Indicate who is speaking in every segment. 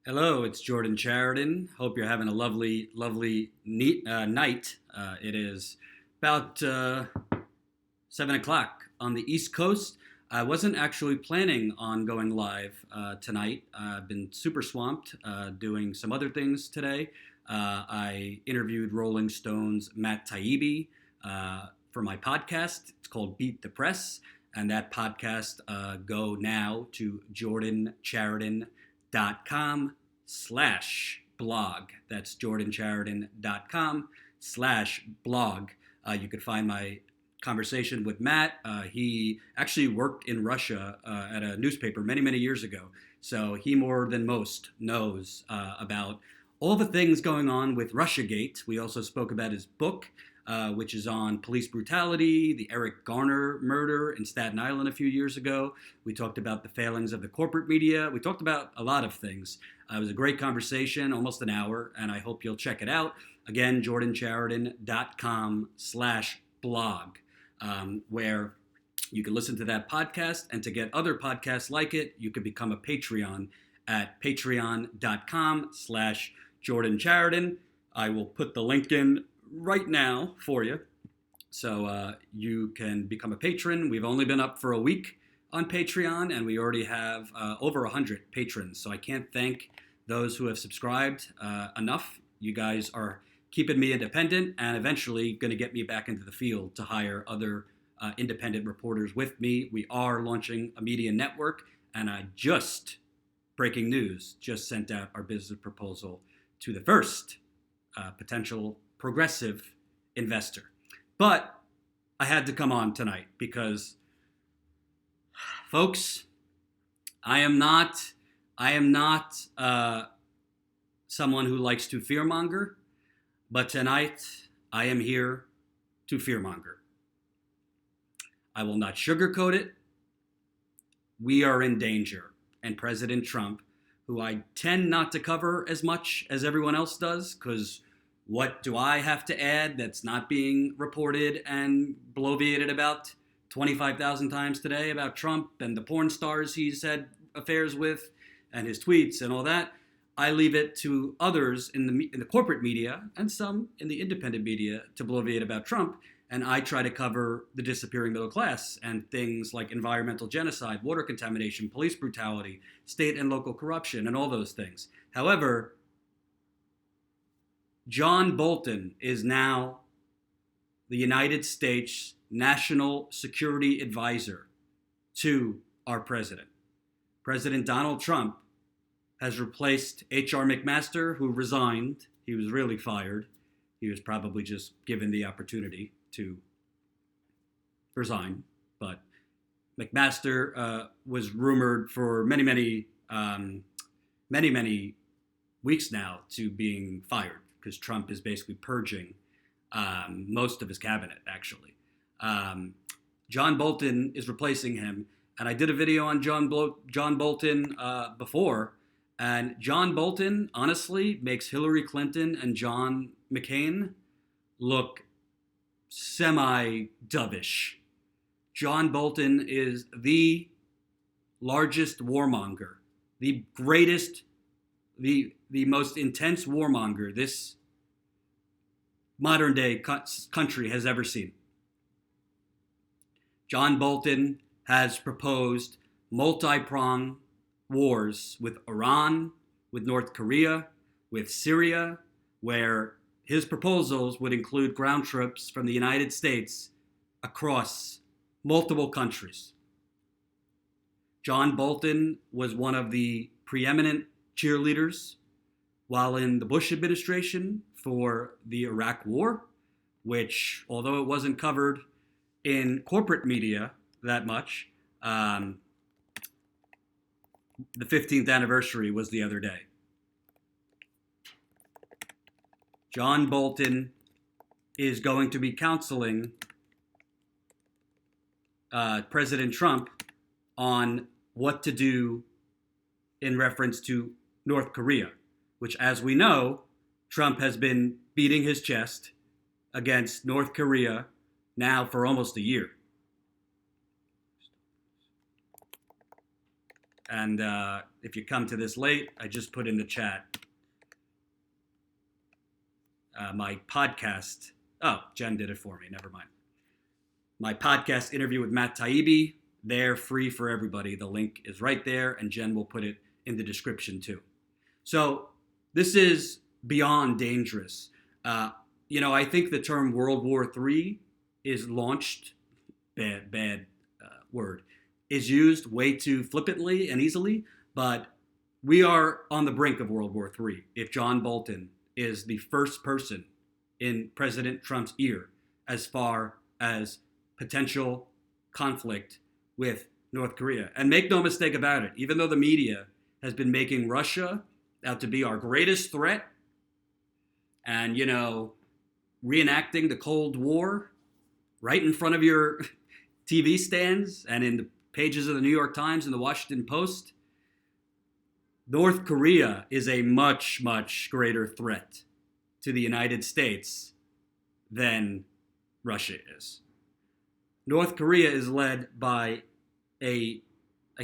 Speaker 1: Hello, it's Jordan Chariton. Hope you're having a lovely, neat night. It is about 7 o'clock on the East Coast. I wasn't actually planning on going live tonight. I've been super swamped doing some other things today. I interviewed Rolling Stone's Matt Taibbi for my podcast. It's called Beat the Press. And that podcast, go now to jordanchariton.com/blog. That's jordanchariton.com/blog. You could find my conversation with Matt. He actually worked in Russia at a newspaper many years ago. So he more than most knows about all the things going on with Russiagate. We also spoke about his book, which is on police brutality, the Eric Garner murder in Staten Island a few years ago. We talked about the failings of the corporate media. We talked about a lot of things. It was a great conversation, almost an hour, and I hope you'll check it out. Again, jordanchariton.com/blog, where you can listen to that podcast, and to get other podcasts like it, you can become a Patreon at patreon.com/jordanchariton. I will put the link in right now for you. So you can become a patron. We've only been up for a week on Patreon, and we already have over 100 patrons. So I can't thank those who have subscribed enough. You guys are keeping me independent and eventually going to get me back into the field to hire other independent reporters with me. We are launching a media network, and I breaking news, just sent out our business proposal to the first potential progressive investor. But I had to come on tonight because, folks, I am not someone who likes to fearmonger, but tonight I am here to fearmonger. I will not sugarcoat it. We are in danger, and President Trump, who I tend not to cover as much as everyone else does, because what do I have to add that's not being reported and bloviated about 25,000 times today about Trump and the porn stars he's had affairs with and his tweets and all that? I leave it to others in the corporate media and some in the independent media to bloviate about Trump, and I try to cover the disappearing middle class and things like environmental genocide, water contamination, police brutality, state and local corruption, and all those things. However, John Bolton is now the United States National Security Advisor to our president. President Donald Trump has replaced H.R. McMaster, who resigned. He was really fired. He was probably just given the opportunity to resign. But McMaster was rumored for many weeks now to being fired, because Trump is basically purging most of his cabinet, actually. John Bolton is replacing him. And I did a video on John Bolton before. And John Bolton, honestly, makes Hillary Clinton and John McCain look semi-dovish. John Bolton is the largest warmonger, the greatest, the most intense warmonger this modern day country has ever seen. John Bolton has proposed multi-pronged wars with Iran, with North Korea, with Syria, where his proposals would include ground troops from the United States across multiple countries. John Bolton was one of the preeminent cheerleaders while in the Bush administration for the Iraq War, which, although it wasn't covered in corporate media that much, the 15th anniversary was the other day. John Bolton is going to be counseling President Trump on what to do in reference to North Korea, which, as we know, Trump has been beating his chest against North Korea now for almost a year. And if you come to this late, I just put in the chat my podcast. Oh, Jen did it for me. Never mind. My podcast interview with Matt Taibbi. They're free for everybody. The link is right there, and Jen will put it in the description too. So this is beyond dangerous. I think the term World War III is launched, bad word, is used way too flippantly and easily, but we are on the brink of World War III if John Bolton is the first person in President Trump's ear as far as potential conflict with North Korea. And make no mistake about it, even though the media has been making Russia out to be our greatest threat and, reenacting the Cold War right in front of your TV stands and in the pages of the New York Times and the Washington Post, North Korea is a much, much greater threat to the United States than Russia is. North Korea is led by I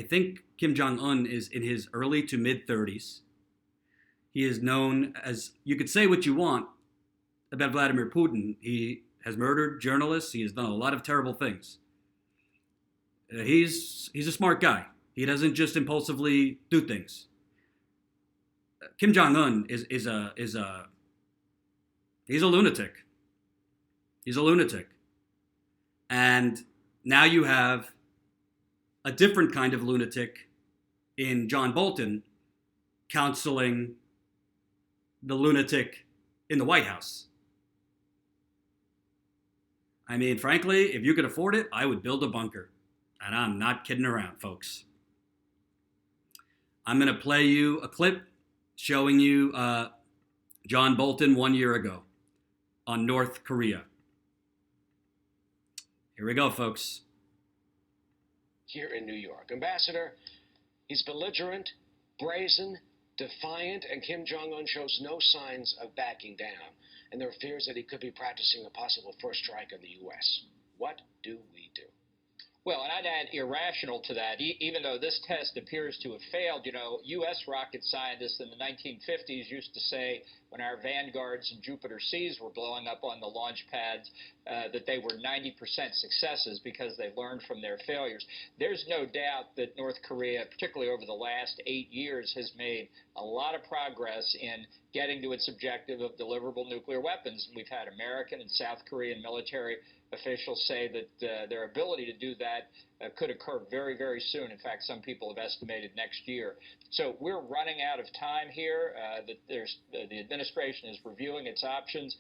Speaker 1: think Kim Jong-un is in his early to mid-30s. He is known as, you could say what you want about Vladimir Putin. He has murdered journalists. He has done a lot of terrible things. He's a smart guy. He doesn't just impulsively do things. Kim Jong-un is a lunatic. He's a lunatic. And now you have a different kind of lunatic in John Bolton counseling the lunatic in the White House. I mean, frankly, if you could afford it, I would build a bunker. And I'm not kidding around, folks. I'm going to play you a clip showing you John Bolton 1 year ago on North Korea. Here we go, folks.
Speaker 2: Here in New York. Ambassador, he's belligerent, brazen, defiant, and Kim Jong-un shows no signs of backing down. And there are fears that he could be practicing a possible first strike on the U.S. What do we do?
Speaker 3: Well, and I'd add irrational to that. Even though this test appears to have failed, U.S. rocket scientists in the 1950s used to say when our Vanguards and Jupiter Cs were blowing up on the launch pads that they were 90% successes because they learned from their failures. There's no doubt that North Korea, particularly over the last 8 years, has made a lot of progress in getting to its objective of deliverable nuclear weapons. We've had American and South Korean military officials say that their ability to do that could occur very, very soon. In fact, some people have estimated next year. So we're running out of time here. The administration is reviewing its options.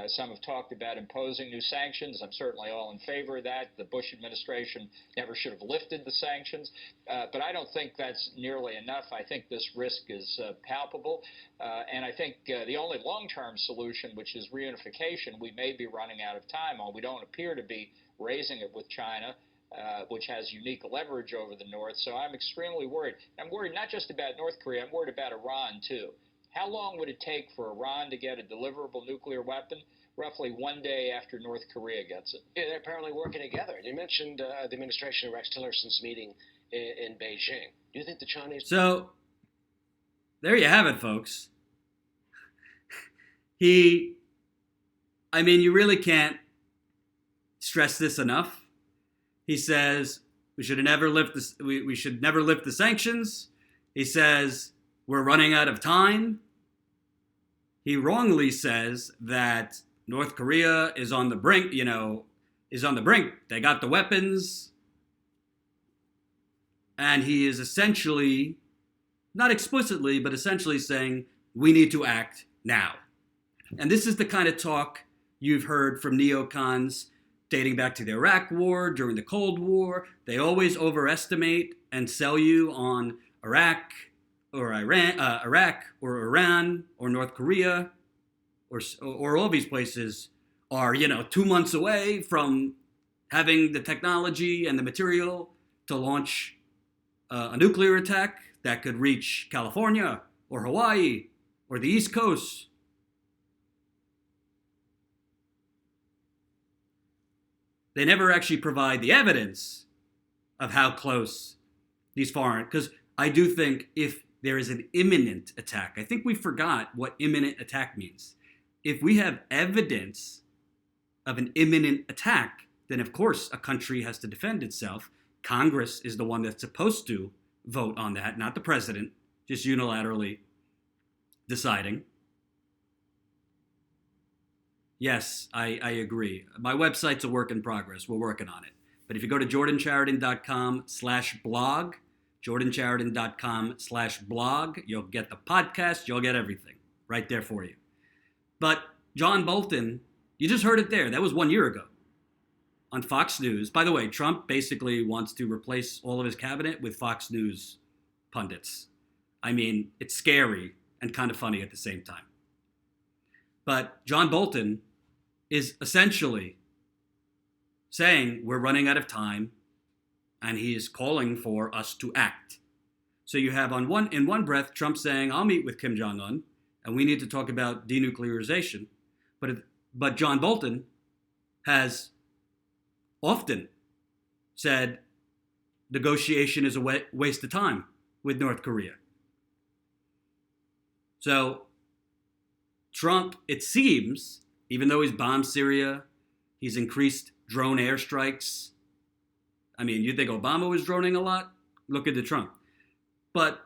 Speaker 3: Some have talked about imposing new sanctions. I'm certainly all in favor of that. The Bush administration never should have lifted the sanctions. But I don't think that's nearly enough. I think this risk is palpable. And I think the only long-term solution, which is reunification, we may be running out of time on. We don't appear to be raising it with China, which has unique leverage over the North. So I'm extremely worried. I'm worried not just about North Korea. I'm worried about Iran, too. How long would it take for Iran to get a deliverable nuclear weapon? Roughly 1 day after North Korea gets it.
Speaker 2: Yeah, they're apparently working together. You mentioned the administration of Rex Tillerson's meeting in Beijing. Do you think the Chinese...
Speaker 1: So, there you have it, folks. You really can't stress this enough. He says we should never lift the sanctions. He says we're running out of time. He wrongly says that North Korea is on the brink, is on the brink. They got the weapons. And he is essentially, not explicitly, but essentially saying we need to act now. And this is the kind of talk you've heard from neocons dating back to the Iraq War, during the Cold War. They always overestimate and sell you on Iraq or Iran or North Korea or all these places are, 2 months away from having the technology and the material to launch a nuclear attack that could reach California or Hawaii or the East Coast. They never actually provide the evidence of how close these foreign, because I do think if there is an imminent attack, I think we forgot what imminent attack means. If we have evidence of an imminent attack, then of course a country has to defend itself. Congress is the one that's supposed to vote on that, not the president, just unilaterally deciding. Yes, I agree. My website's a work in progress. We're working on it. But if you go to jordanchariton.com/blog, jordanchariton.com/blog, you'll get the podcast, you'll get everything right there for you. But John Bolton, you just heard it there. That was 1 year ago on Fox News. By the way, Trump basically wants to replace all of his cabinet with Fox News pundits. I mean, it's scary and kind of funny at the same time. But John Bolton is essentially saying we're running out of time, and he is calling for us to act. So you have in one breath Trump saying, I'll meet with Kim Jong-un, and we need to talk about denuclearization. But John Bolton has often said negotiation is a waste of time with North Korea. So Trump, it seems, even though he's bombed Syria, he's increased drone airstrikes. I mean, you think Obama was droning a lot? Look at Trump. But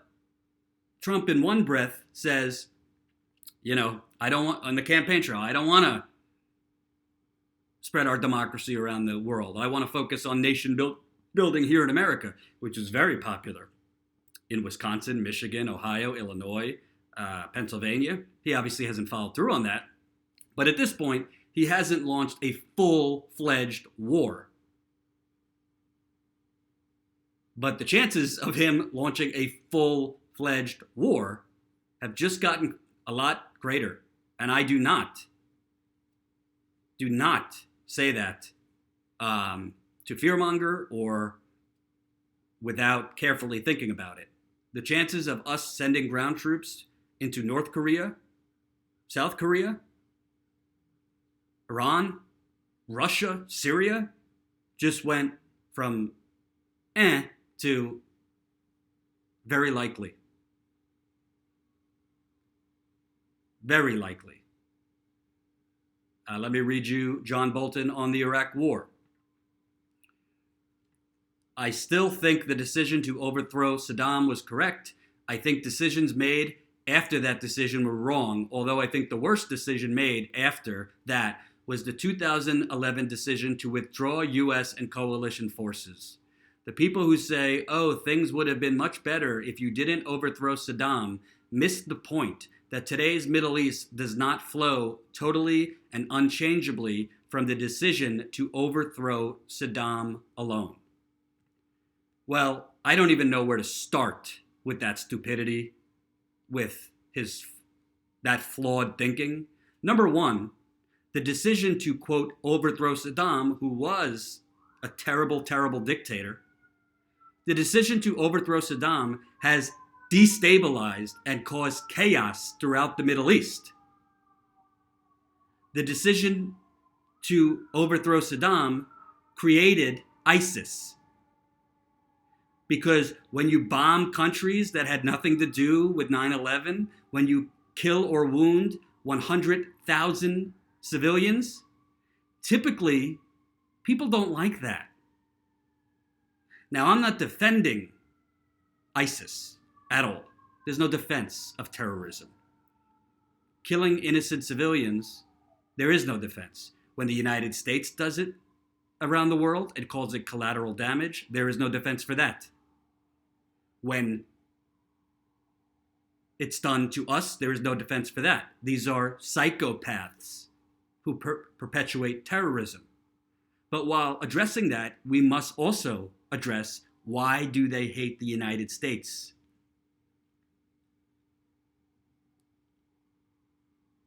Speaker 1: Trump in one breath says, I don't want, on the campaign trail, I don't want to spread our democracy around the world. I want to focus on nation building here in America, which is very popular in Wisconsin, Michigan, Ohio, Illinois, Pennsylvania. He obviously hasn't followed through on that. But at this point, he hasn't launched a full-fledged war. But the chances of him launching a full-fledged war have just gotten a lot greater. And I do not say that to fearmonger or without carefully thinking about it. The chances of us sending ground troops into North Korea, South Korea, Iran, Russia, Syria, just went from to very likely. Very likely. Let me read you John Bolton on the Iraq War. I still think the decision to overthrow Saddam was correct. I think decisions made after that decision were wrong, although I think the worst decision made after that was the 2011 decision to withdraw U.S. and coalition forces. The people who say, things would have been much better if you didn't overthrow Saddam, missed the point that today's Middle East does not flow totally and unchangeably from the decision to overthrow Saddam alone. Well, I don't even know where to start with that stupidity, with that flawed thinking. Number one, the decision to, quote, overthrow Saddam, who was a terrible, terrible dictator, the decision to overthrow Saddam has destabilized and caused chaos throughout the Middle East. The decision to overthrow Saddam created ISIS. Because when you bomb countries that had nothing to do with 9/11, when you kill or wound 100,000 civilians, typically people don't like that. Now, I'm not defending ISIS at all. There's no defense of terrorism. Killing innocent civilians, there is no defense. When the United States does it around the world, it calls it collateral damage. There is no defense for that. When it's done to us, there is no defense for that. These are psychopaths who perpetuate terrorism. But while addressing that, we must also address, why do they hate the United States?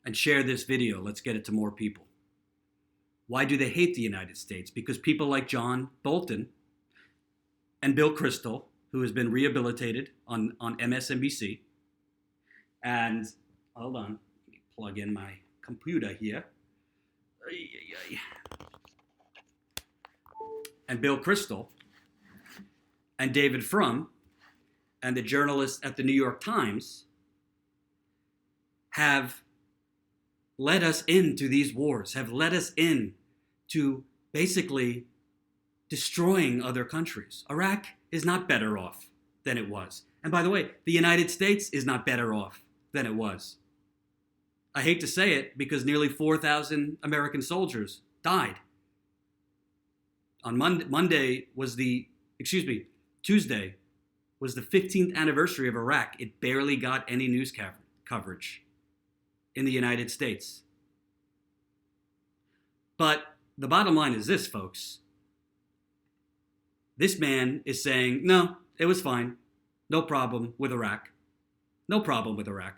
Speaker 1: And share this video. Let's get it to more people. Why do they hate the United States? Because people like John Bolton and Bill Kristol, who has been rehabilitated on MSNBC, and hold on, let me plug in my computer here. And Bill Kristol and David Frum and the journalists at the New York Times have led us into these wars, have led us in to basically destroying other countries. Iraq is not better off than it was. And by the way, the United States is not better off than it was. I hate to say it because nearly 4,000 American soldiers died. On Tuesday was the 15th anniversary of Iraq. It barely got any news coverage in the United States. But the bottom line is this, folks. This man is saying, no, it was fine. No problem with Iraq. No problem with Iraq.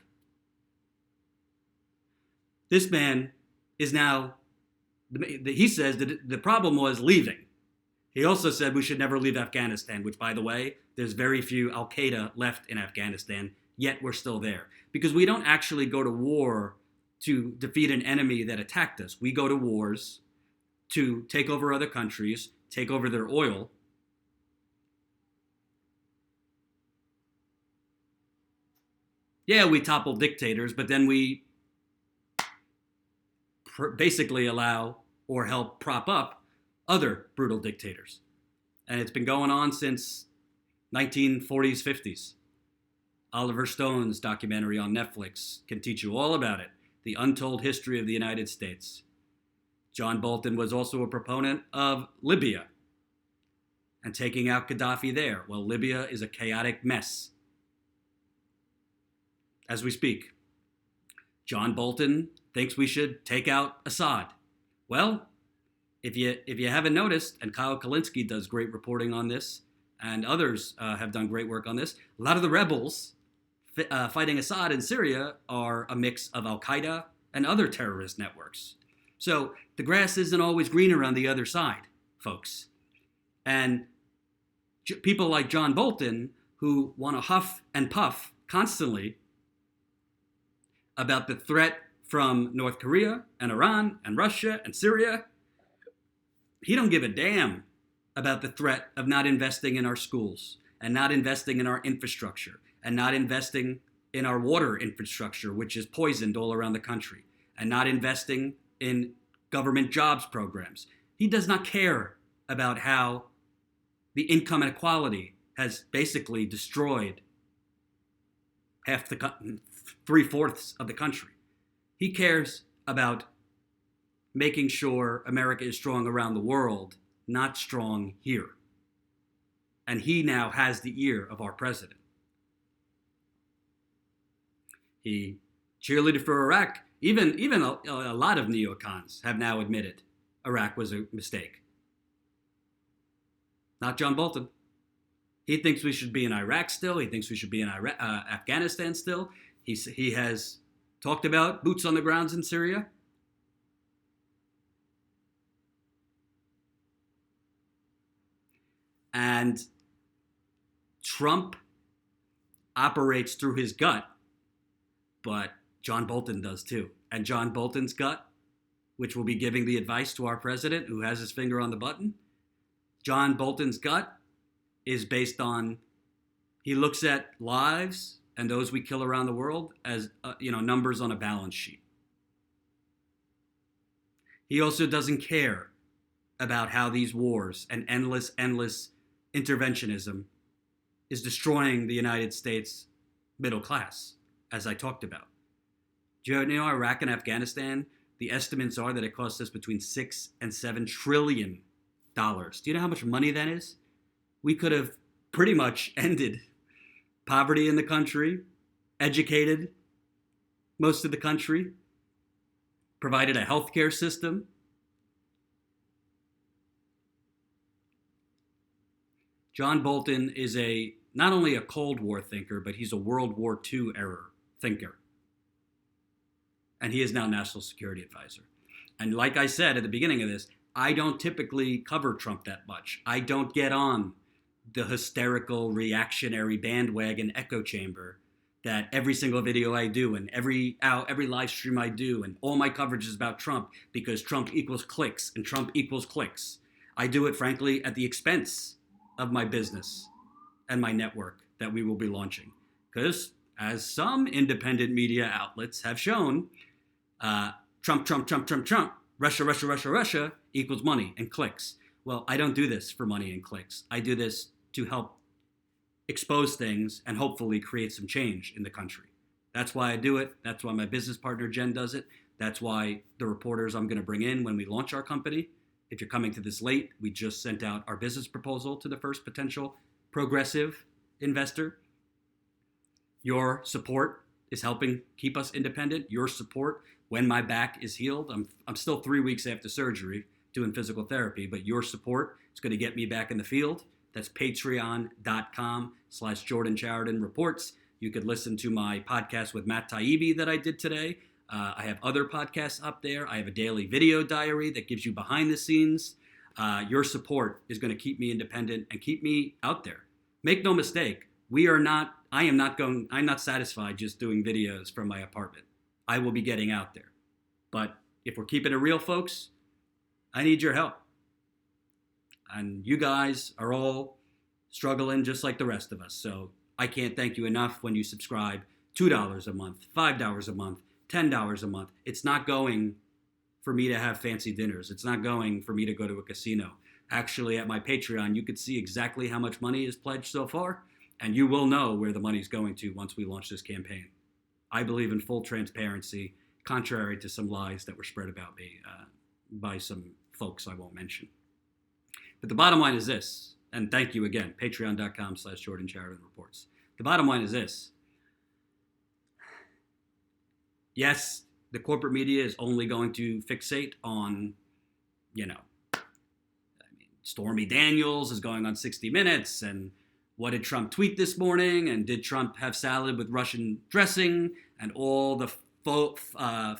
Speaker 1: This man is now, he says that the problem was leaving. He also said we should never leave Afghanistan, which, by the way, there's very few Al-Qaeda left in Afghanistan, yet we're still there. Because we don't actually go to war to defeat an enemy that attacked us. We go to wars to take over other countries, take over their oil. Yeah, we topple dictators, but then we basically allow or help prop up other brutal dictators. And it's been going on since 1940s, 50s. Oliver Stone's documentary on Netflix can teach you all about it, The Untold History of the United States. John Bolton was also a proponent of Libya and taking out Gaddafi there. Well, Libya is a chaotic mess as we speak. John Bolton thinks we should take out Assad. Well, if you haven't noticed, and Kyle Kalinske does great reporting on this, and others have done great work on this, a lot of the rebels fighting Assad in Syria are a mix of Al-Qaeda and other terrorist networks. So the grass isn't always greener on the other side, folks. And people like John Bolton, who want to huff and puff constantly about the threat from North Korea and Iran and Russia and Syria, he don't give a damn about the threat of not investing in our schools and not investing in our infrastructure and not investing in our water infrastructure, which is poisoned all around the country, and not investing in government jobs programs. He does not care about how the income inequality has basically destroyed half the 3/4 of the country. He cares about making sure America is strong around the world, not strong here. And he now has the ear of our president. He cheerleaded for Iraq. Even a lot of neocons have now admitted Iraq was a mistake. Not John Bolton. He thinks we should be in Iraq still. He thinks we should be in Afghanistan still. He has talked about boots on the grounds in Syria. And Trump operates through his gut, but John Bolton does too. And John Bolton's gut, which will be giving the advice to our president who has his finger on the button, John Bolton's gut is based on, he looks at lives and those we kill around the world as numbers on a balance sheet. He also doesn't care about how these wars and endless interventionism is destroying the United States middle class, as I talked about. Do you know Iraq and Afghanistan? The estimates are that it costs us between $6 and $7 trillion. Do you know how much money that is? We could have pretty much ended poverty in the country, educated most of the country, provided a healthcare system. John Bolton is not only a Cold War thinker, but he's a World War II era thinker. And he is now National Security Advisor. And like I said at the beginning of this, I don't typically cover Trump that much. I don't get on the hysterical, reactionary bandwagon echo chamber that every single video I do and every live stream I do and all my coverage is about Trump because Trump equals clicks and Trump equals clicks. I do it, frankly, at the expense of my business and my network that we will be launching. Because as some independent media outlets have shown, Trump, Russia equals money and clicks. Well, I don't do this for money and clicks. I do this to help expose things and hopefully create some change in the country. That's why I do it. That's why my business partner, Jen, does it. That's why the reporters I'm going to bring in when we launch our company. If you're coming to this late, we just sent out our business proposal to the first potential progressive investor. Your support is helping keep us independent. Your support when my back is healed. I'm still 3 weeks after surgery doing physical therapy, but your support is going to get me back in the field. That's patreon.com/Jordan Chariton Reports. You could listen to my podcast with Matt Taibbi that I did today. I have other podcasts up there. I have a daily video diary that gives you behind the scenes. Your support is going to keep me independent and keep me out there. Make no mistake, I'm not satisfied just doing videos from my apartment. I will be getting out there. But if we're keeping it real, folks, I need your help. And you guys are all struggling just like the rest of us. So I can't thank you enough when you subscribe. $2 a month, $5 a month, $10 a month. It's not going for me to have fancy dinners. It's not going for me to go to a casino. Actually, at my Patreon, you could see exactly how much money is pledged so far, and you will know where the money's going to once we launch this campaign. I believe in full transparency, contrary to some lies that were spread about me by some folks I won't mention. But the bottom line is this, and thank you again, patreon.com/Jordan Chariton Reports. The bottom line is this. Yes, the corporate media is only going to fixate on, Stormy Daniels is going on 60 Minutes, and what did Trump tweet this morning, and did Trump have salad with Russian dressing, and all the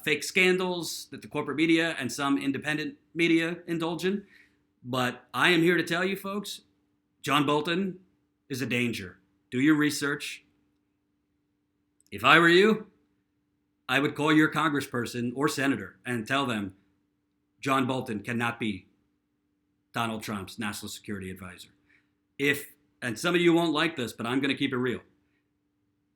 Speaker 1: fake scandals that the corporate media and some independent media indulge in. But I am here to tell you, folks, John Bolton is a danger. Do your research. If I were you, I would call your congressperson or senator and tell them John Bolton cannot be Donald Trump's national security advisor. And some of you won't like this, but I'm going to keep it real.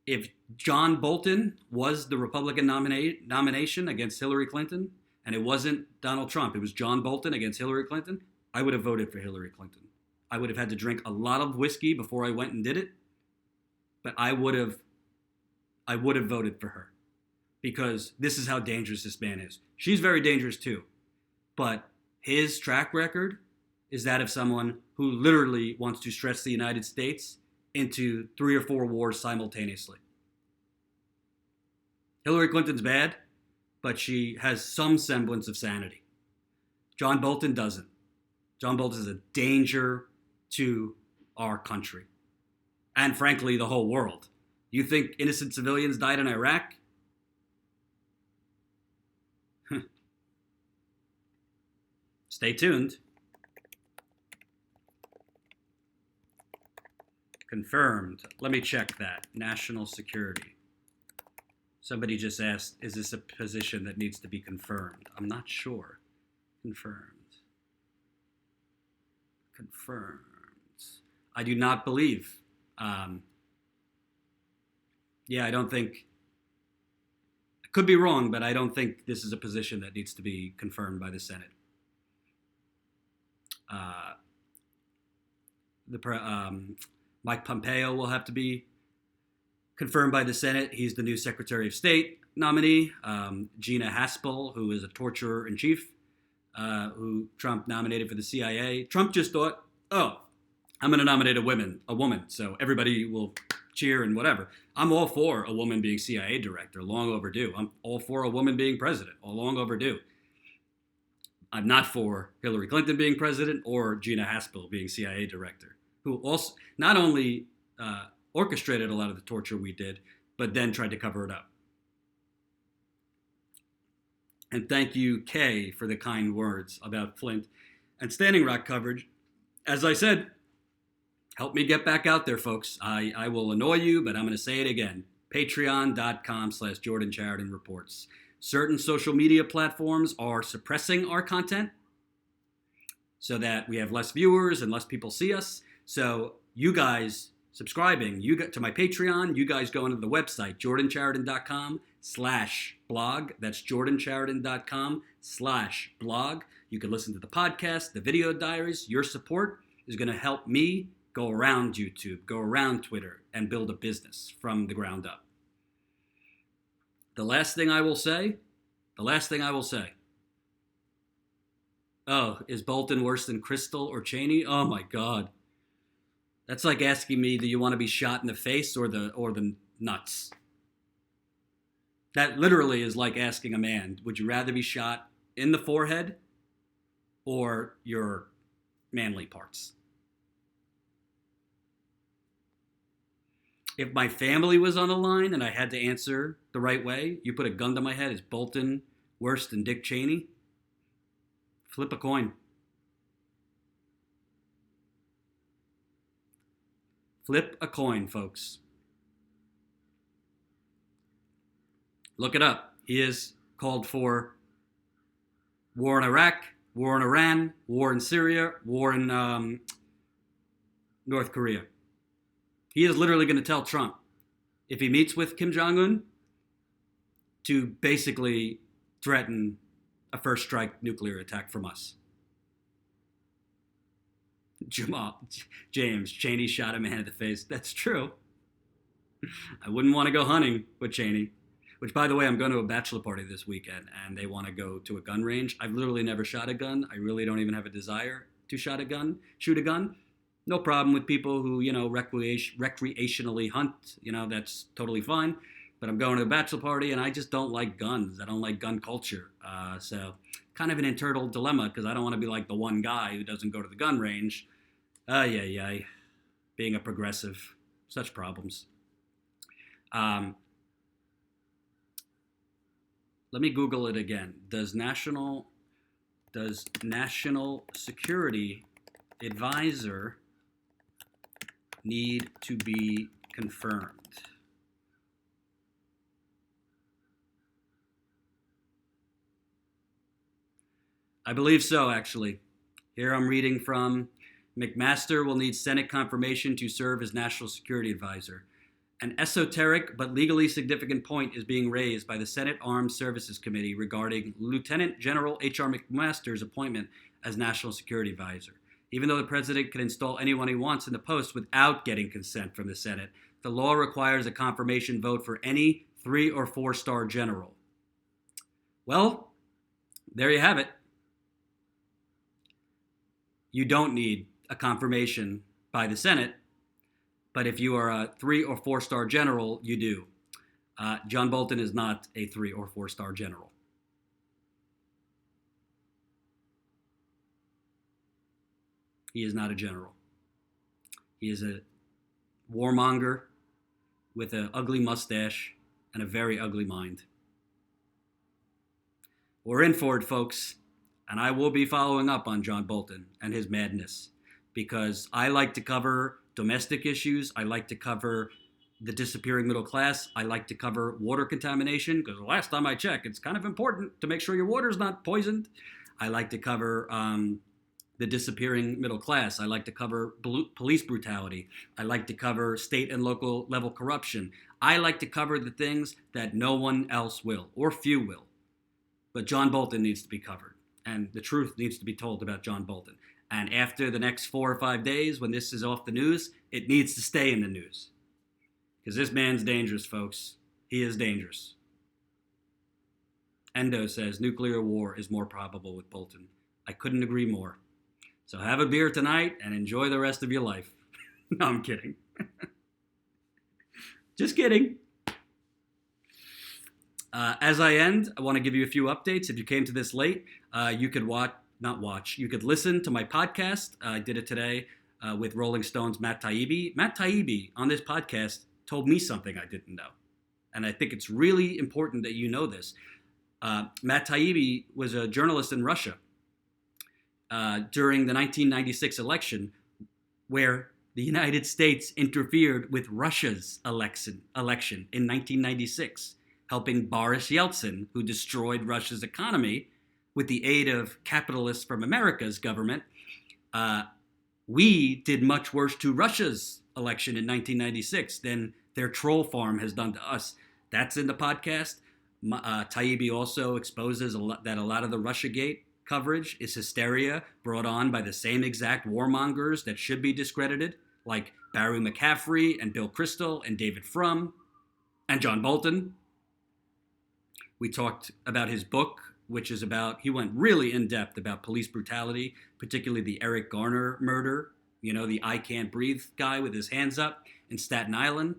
Speaker 1: If John Bolton was the Republican nomination against Hillary Clinton, and it wasn't Donald Trump, it was John Bolton against Hillary Clinton, I would have voted for Hillary Clinton. I would have had to drink a lot of whiskey before I went and did it, but I would have voted for her, because this is how dangerous this man is. She's very dangerous too, but his track record is that of someone who literally wants to stretch the United States into 3 or 4 wars simultaneously. Hillary Clinton's bad, but she has some semblance of sanity. John Bolton doesn't. John Bolton is a danger to our country, and frankly, the whole world. You think innocent civilians died in Iraq? Stay tuned. Confirmed. Let me check that. National security. Somebody just asked, is this a position that needs to be confirmed? I'm not sure. Confirmed. I do not believe. I don't think. I could be wrong, but I don't think this is a position that needs to be confirmed by the Senate. Mike Pompeo will have to be confirmed by the Senate. He's the new Secretary of State nominee. Gina Haspel, who is a torturer-in-chief, who Trump nominated for the CIA. Trump just thought, I'm going to nominate a woman, so everybody will cheer and whatever. I'm all for a woman being CIA director, long overdue. I'm all for a woman being president, long overdue. I'm not for Hillary Clinton being president or Gina Haspel being CIA director, who also not only orchestrated a lot of the torture we did, but then tried to cover it up. And thank you, Kay, for the kind words about Flint and Standing Rock coverage. As I said, help me get back out there, folks. I will annoy you, but I'm going to say it again. Patreon.com/Jordan Chariton Reports. Certain social media platforms are suppressing our content so that we have less viewers and less people see us. So you guys subscribing. You get to my Patreon. You guys go into the website, jordanchariton.com/blog. That's jordanchariton.com/blog. You can listen to the podcast, the video diaries. Your support is going to help me go around YouTube, go around Twitter, and build a business from the ground up. The last thing I will say, oh, is Bolton worse than Crystal or Cheney? Oh my God. That's like asking me, do you want to be shot in the face or the nuts? That literally is like asking a man, would you rather be shot in the forehead or your manly parts? If my family was on the line and I had to answer the right way, you put a gun to my head, is Bolton worse than Dick Cheney? Flip a coin. Flip a coin, folks. Look it up. He has called for war in Iraq, war in Iran, war in Syria, war in North Korea. He is literally going to tell Trump, if he meets with Kim Jong-un, to basically threaten a first strike nuclear attack from us. James, Cheney shot a man in the face. That's true. I wouldn't want to go hunting with Cheney. Which, by the way, I'm going to a bachelor party this weekend, and they want to go to a gun range. I've literally never shot a gun. I really don't even have a desire to shoot a gun. No problem with people who, recreationally hunt. That's totally fine. But I'm going to a bachelor party, and I just don't like guns. I don't like gun culture. So kind of an internal dilemma, because I don't want to be like the one guy who doesn't go to the gun range. Being a progressive. Such problems. Let me Google it again. Does National Security Advisor need to be confirmed? I believe so, actually. Here I'm reading from McMaster will need Senate confirmation to serve as National Security Advisor. An esoteric but legally significant point is being raised by the Senate Armed Services Committee regarding Lieutenant General H.R. McMaster's appointment as National Security Advisor. Even though the president can install anyone he wants in the post without getting consent from the Senate, the law requires a confirmation vote for any 3- or 4-star general. Well, there you have it. You don't need a confirmation by the Senate, but if you are a 3- or 4-star general, you do. John Bolton is not a 3- or 4-star general. He is not a general. He is a warmonger with an ugly mustache and a very ugly mind. We're in for it, folks. And I will be following up on John Bolton and his madness, because I like to cover domestic issues. I like to cover the disappearing middle class. I like to cover water contamination, because the last time I checked, it's kind of important to make sure your water's not poisoned. I like to cover the disappearing middle class. I like to cover police brutality. I like to cover state and local level corruption. I like to cover the things that no one else will, or few will. But John Bolton needs to be covered. And the truth needs to be told about John Bolton. And after the next 4 or 5 days, when this is off the news, it needs to stay in the news. Because this man's dangerous, folks. He is dangerous. Endo says nuclear war is more probable with Bolton. I couldn't agree more. So have a beer tonight and enjoy the rest of your life. No, I'm kidding. Just kidding. As I end, I want to give you a few updates. If you came to this late, you could you could listen to my podcast. I did it today with Rolling Stone's Matt Taibbi. Matt Taibbi on this podcast told me something I didn't know. And I think it's really important that you know this. Matt Taibbi was a journalist in Russia during the 1996 election, where the United States interfered with Russia's election in 1996. Helping Boris Yeltsin, who destroyed Russia's economy with the aid of capitalists from America's government. We did much worse to Russia's election in 1996 than their troll farm has done to us. That's in the podcast. Taibbi also exposes that a lot of the Russiagate coverage is hysteria brought on by the same exact warmongers that should be discredited, like Barry McCaffrey and Bill Kristol and David Frum and John Bolton. We talked about his book, which is about, he went really in depth about police brutality, particularly the Eric Garner murder, you know, the I can't breathe guy with his hands up in Staten Island,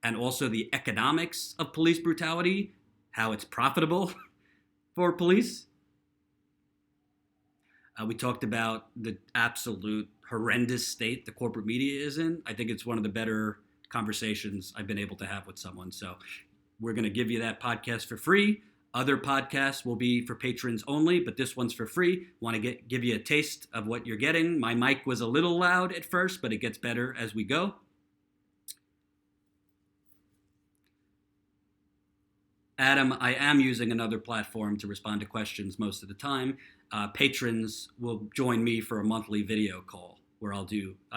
Speaker 1: and also the economics of police brutality, how it's profitable for police. We talked about the absolute horrendous state the corporate media is in. I think it's one of the better conversations I've been able to have with someone. So we're going to give you that podcast for free. Other podcasts will be for patrons only, but this one's for free. Want to give you a taste of what you're getting. My mic was a little loud at first, but it gets better as we go. Adam, I am using another platform to respond to questions most of the time. Patrons will join me for a monthly video call where I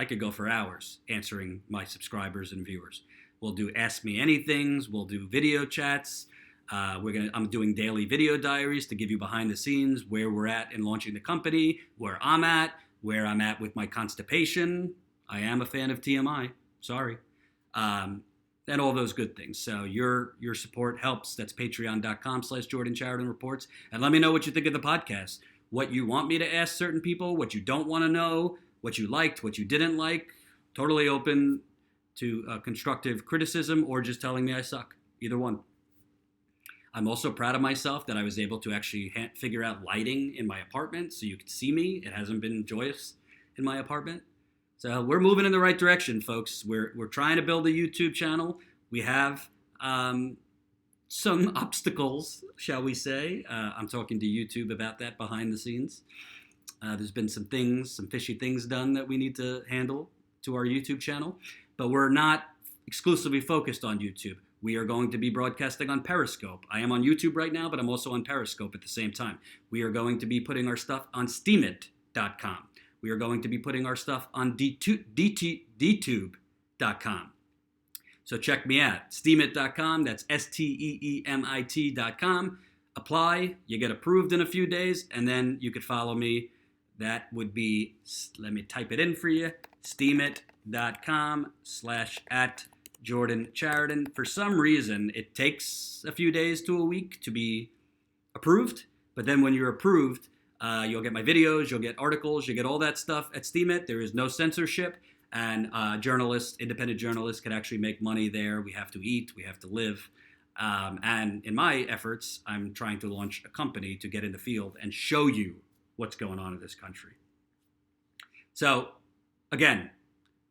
Speaker 1: could go for hours answering my subscribers and viewers. We'll do Ask Me Anythings. We'll do video chats. I'm doing daily video diaries to give you behind the scenes, where we're at in launching the company, where I'm at with my constipation. I am a fan of TMI. Sorry. And all those good things. So your support helps. That's patreon.com/Jordan Chariton Reports. And let me know what you think of the podcast. What you want me to ask certain people, what you don't want to know, what you liked, what you didn't like. Totally open to constructive criticism or just telling me I suck. Either one. I'm also proud of myself that I was able to actually figure out lighting in my apartment so you could see me. It hasn't been joyous in my apartment. So we're moving in the right direction, folks. We're trying to build a YouTube channel. We have some obstacles, shall we say. I'm talking to YouTube about that behind the scenes. There's been some fishy things done that we need to handle to our YouTube channel. But we're not exclusively focused on YouTube. We are going to be broadcasting on Periscope. I am on YouTube right now, but I'm also on Periscope at the same time. We are going to be putting our stuff on steemit.com. We are going to be putting our stuff on dtube.com. So check me out, steemit.com. That's steemit.com. Apply. You get approved in a few days, and then you could follow me. That would be, let me type it in for you, steemit.com/@Jordan Chariton. For some reason, it takes a few days to a week to be approved, but then when you're approved, you'll get my videos, you'll get articles, you'll get all that stuff at Steemit. There is no censorship, and independent journalists can actually make money there. We have to eat, we have to live. And in my efforts, I'm trying to launch a company to get in the field and show you what's going on in this country. So, again,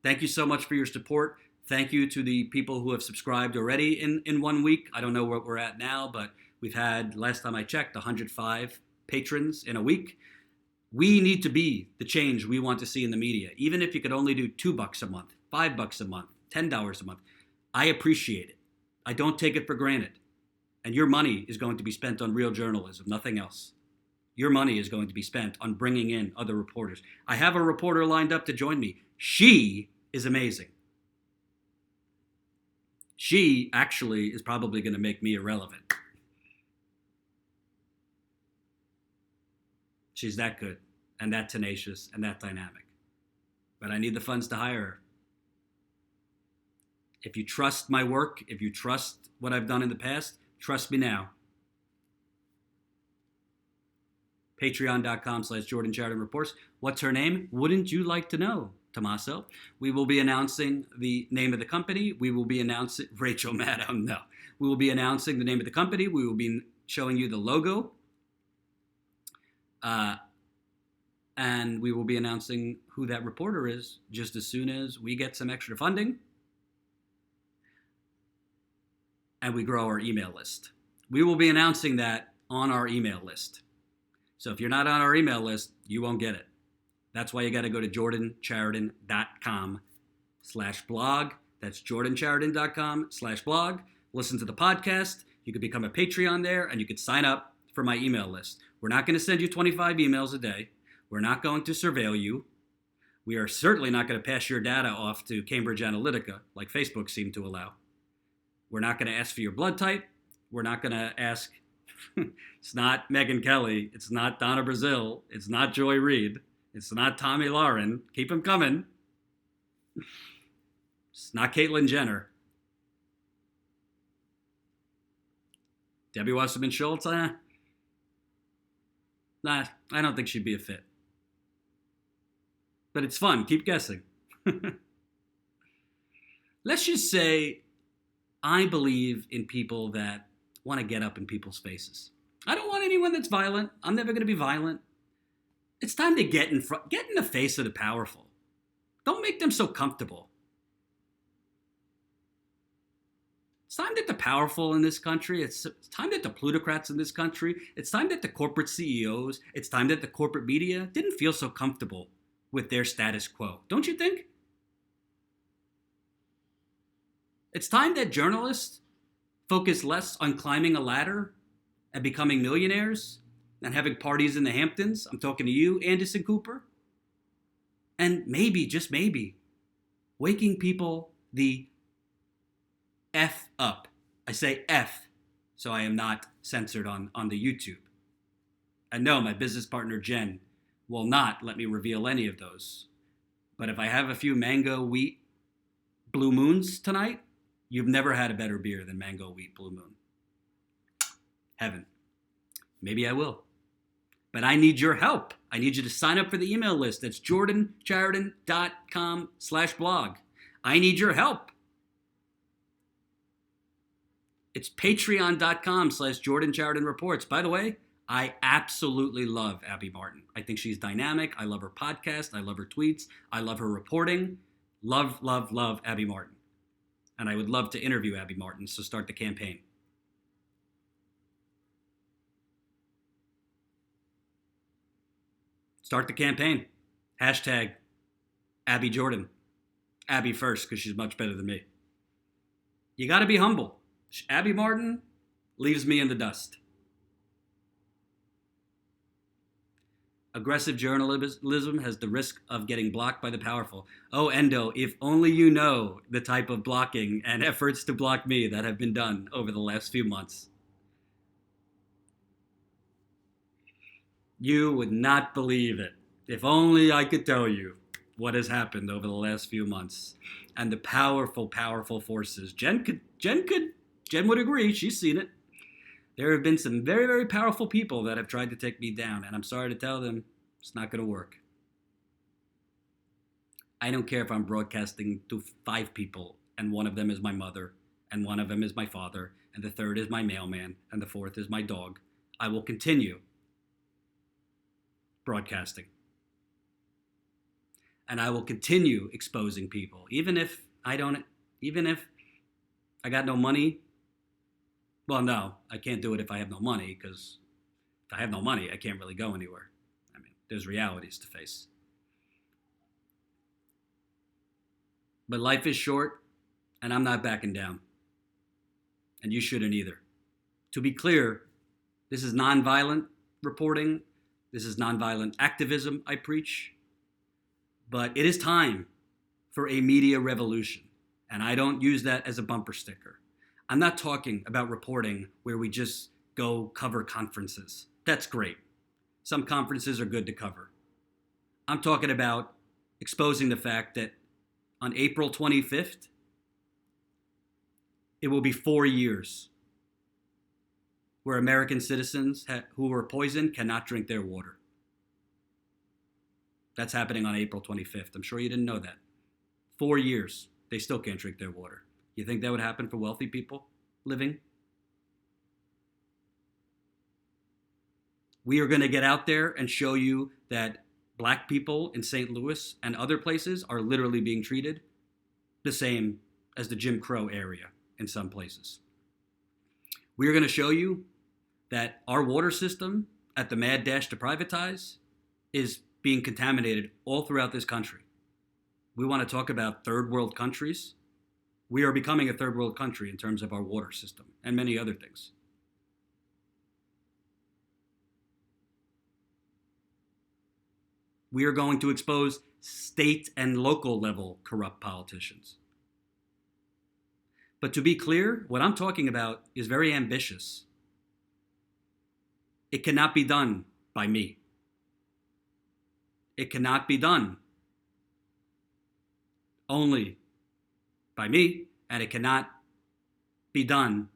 Speaker 1: thank you so much for your support. Thank you to the people who have subscribed already in 1 week. I don't know what we're at now, but we've had, last time I checked, 105 patrons in a week. We need to be the change we want to see in the media. Even if you could only do $2 a month, $5 a month, $10 a month, I appreciate it. I don't take it for granted. And your money is going to be spent on real journalism, nothing else. Your money is going to be spent on bringing in other reporters. I have a reporter lined up to join me. She is amazing. She actually is probably going to make me irrelevant. She's that good and that tenacious and that dynamic. But I need the funds to hire her. If you trust my work, if you trust what I've done in the past, trust me now. Patreon.com/Jordan Chariton Reports. What's her name? Wouldn't you like to know, Tommaso? We will be announcing the name of the company. We will be announcing, Rachel Maddow, no. We will be announcing the name of the company. We will be showing you the logo. And we will be announcing who that reporter is just as soon as we get some extra funding and we grow our email list. We will be announcing that on our email list. So if you're not on our email list, you won't get it. That's why you got to go to jordanchariton.com/blog. That's jordanchariton.com/blog. Listen to the podcast. You could become a Patreon there, and you could sign up for my email list. We're not going to send you 25 emails a day. We're not going to surveil you. We are certainly not going to pass your data off to Cambridge Analytica like Facebook seemed to allow. We're not going to ask for your blood type. We're not going to ask. It's not Megyn Kelly. It's not Donna Brazile. It's not Joy Reid. It's not Tommy Lauren. Keep them coming. It's not Caitlyn Jenner. Debbie Wasserman Schultz? Nah, I don't think she'd be a fit. But it's fun. Keep guessing. Let's just say I believe in people that want to get up in people's faces. I don't want anyone that's violent. I'm never going to be violent. It's time to get in the face of the powerful. Don't make them so comfortable. It's time that the powerful in this country, it's time that the plutocrats in this country, it's time that the corporate CEOs, it's time that the corporate media didn't feel so comfortable with their status quo. Don't you think? It's time that journalists focus less on climbing a ladder and becoming millionaires and having parties in the Hamptons. I'm talking to you, Anderson Cooper. And maybe, just maybe, waking people the F up. I say F, so I am not censored on the YouTube. I know my business partner, Jen, will not let me reveal any of those. But if I have a few mango wheat blue moons tonight, you've never had a better beer than mango wheat blue moon. Heaven. Maybe I will. But I need your help. I need you to sign up for the email list. That's jordanchariton.com/blog. I need your help. It's patreon.com/JordanCharitonReports. By the way, I absolutely love Abby Martin. I think she's dynamic. I love her podcast. I love her tweets. I love her reporting. Love, love, love Abby Martin. And I would love to interview Abby Martin, so start the campaign. Start the campaign. Hashtag Abby Jordan. Abby first, because she's much better than me. You got to be humble. Abby Martin leaves me in the dust. Aggressive journalism has the risk of getting blocked by the powerful. Oh, Endo, if only you know the type of blocking and efforts to block me that have been done over the last few months. You would not believe it. If only I could tell you what has happened over the last few months and the powerful, powerful forces. Jen would agree. She's seen it. There have been some very, very powerful people that have tried to take me down, and I'm sorry to tell them it's not going to work. I don't care if I'm broadcasting to 5 people, and one of them is my mother, and one of them is my father, and the third is my mailman, and the fourth is my dog. I will continue broadcasting. And I will continue exposing people, even if I got no money. Well, no, I can't do it if I have no money, because if I have no money, I can't really go anywhere. I mean, there's realities to face. But life is short, and I'm not backing down. And you shouldn't either. To be clear, this is nonviolent reporting. This is nonviolent activism I preach. But it is time for a media revolution. And I don't use that as a bumper sticker. I'm not talking about reporting where we just go cover conferences. That's great. Some conferences are good to cover. I'm talking about exposing the fact that on April 25th, it will be 4 years where American citizens who were poisoned cannot drink their water. That's happening on April 25th. I'm sure you didn't know that. 4 years, they still can't drink their water. You think that would happen for wealthy people living? We are going to get out there and show you that black people in St. Louis and other places are literally being treated the same as the Jim Crow area in some places. We are going to show you that our water system at the mad dash to privatize is being contaminated all throughout this country. We want to talk about third world countries. We are becoming a third world country in terms of our water system and many other things. We are going to expose state and local level corrupt politicians. But to be clear, what I'm talking about is very ambitious. It cannot be done by me. It cannot be done only by me, and it cannot be done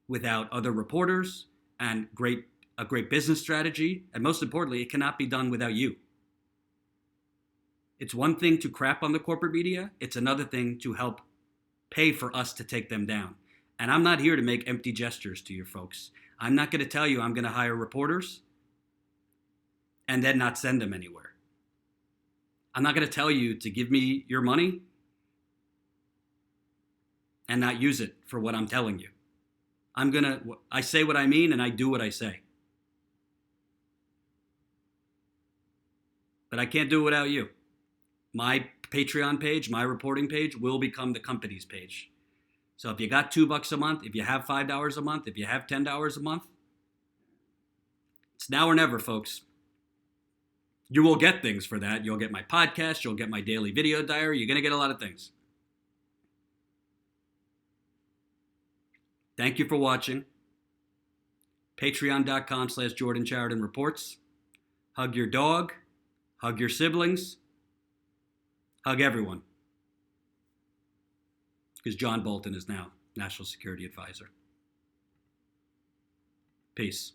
Speaker 1: without other reporters and a great business strategy, and most importantly, it cannot be done without you. It's one thing to crap on the corporate media, it's another thing to help pay for us to take them down. And I'm not here to make empty gestures to you folks. I'm not going to tell you I'm going to hire reporters and then not send them anywhere. I'm not going to tell you to give me your money and not use it for what I'm telling you. I say what I mean and I do what I say. But I can't do it without you. My Patreon page, my reporting page will become the company's page. So if you got $2 a month, if you have $5 a month, if you have $10 a month, it's now or never, folks. You will get things for that. You'll get my podcast. You'll get my daily video diary. You're going to get a lot of things. Thank you for watching. Patreon.com/Jordan Chariton Reports. Hug your dog. Hug your siblings. Hug everyone. Because John Bolton is now National Security Advisor. Peace.